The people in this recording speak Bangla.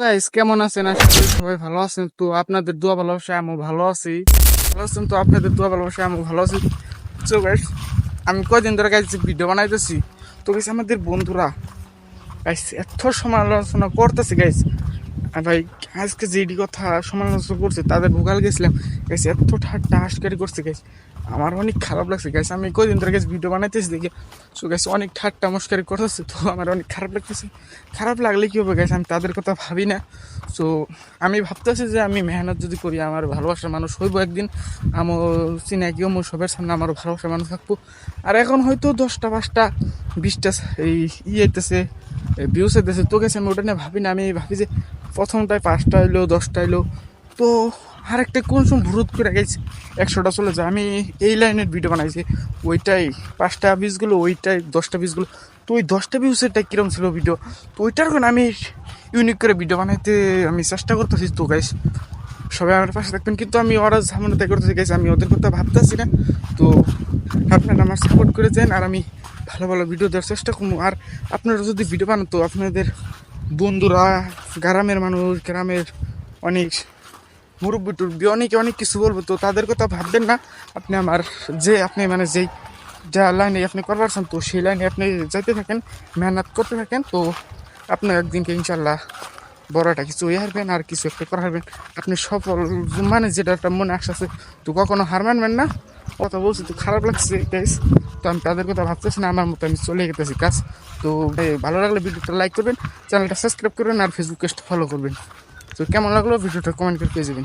গাইস কেমন আছেন? আশা করি সবাই ভালো আছেন। তো আপনাদের দোয়া ভালোবাসায় আমিও ভালো আছি। ভালো আছেন তো? আপনাদের দোয়া ভালোবাসায় আমিও ভালো আছি। তো গাইস আমি কয়দিন ধরে গাইস ভিডিও বানাইতেছি। তো গাইস আমাদের বন্ধুরা গাইস এত সমালোচনা করতেছে গাইস। আর ভাই আজকে যেটি কথা সমালোচনা করছে তাদের ভোগাল গেছিলাম গাইস, এত ঠাট্টা হাসকারি করছে গাইস, আমার অনেক খারাপ লাগছে গাইস। আমি কয়দিন ধরে গাইস ভিডিও বানাইতেছি দেখে, সো গাইস অনেক ঠাট্টা মস্কারি করতেছে, তো আমার অনেক খারাপ লাগতেছে। খারাপ লাগলে কী হবে গাইস, আমি তাদের কথা ভাবি না। সো আমি ভাবতেছি যে আমি মেহনত যদি করি আমার ভালোবাসার মানুষ হইব একদিন, আমার চিনাকি আমার সবার সামনে আমার ভালোবাসার মানুষ থাকবো। আর এখন হয়তো 10টা 5টা 20টা এই আইতেছে, ভিউস আইতেছে, তো গেছে আমি ওটা নিয়ে ভাবি না। আমি ভাবি যে প্রথমটায় 5টা এলো 10টা এলো, তো আরেকটা কোন সময় ভুরুত করে গেছে 100টা চলে যায়। আমি এই লাইনের ভিডিও বানাইছি, ওইটাই 5টা ভিউজগুলো, ওইটাই 10টা ভিউজগুলো। তো ওই 10টা ভিউসেরটা কীরকম ছিল ভিডিও, তো ওইটার কারণে আমি ইউনিক করে ভিডিও বানাইতে আমি চেষ্টা করতেছি। তো গাইস সবাই আমার পাশে থাকবেন, কিন্তু আমি ওরা ঝামেলা তাই করতেছি গাইস, আমি ওদের কথা ভাবতেছি না। তো আপনারা আমার সাপোর্ট করে দেন, আর আমি ভালো ভালো ভিডিও দেওয়ার চেষ্টা করবো। আর আপনারা যদি ভিডিও বানান তো আপনাদের বন্ধুরা, গ্রামের মানুষ, গ্রামের অনেক মুরব্বী টুরব্বী অনেকে অনেক কিছু বলবো, তো তাদের কথা ভাববেন না। আপনি আমার যে আপনি মানে যেই যা লাইনে আপনি করবার চান, তো সেই লাইনে আপনি যাইতে থাকেন, মেহনত করতে থাকেন। তো আপনি একদিনকে ইনশাল্লাহ বড় একটা কিছু হয়ে হারবেন, আর কিছু একটা করে হারবেন। আপনি সফল মানে যেটা একটা মনে আশা আছে, তো কখনো হার মানবেন না। কথা বলছি তো খারাপ লাগছে গাইস, তো আমি তাদের কথা ভাবতেছি না, আমার মতো আমি চলে গেতেছি কাজ। তো ভালো লাগলে ভিডিওটা লাইক করবেন, চ্যানেলটা সাবস্ক্রাইব করবেন, আর ফেসবুক পেজটা ফলো করবেন। তো কেমন লাগলো ভিডিওটা কমেন্ট করে পেয়ে যাবেন।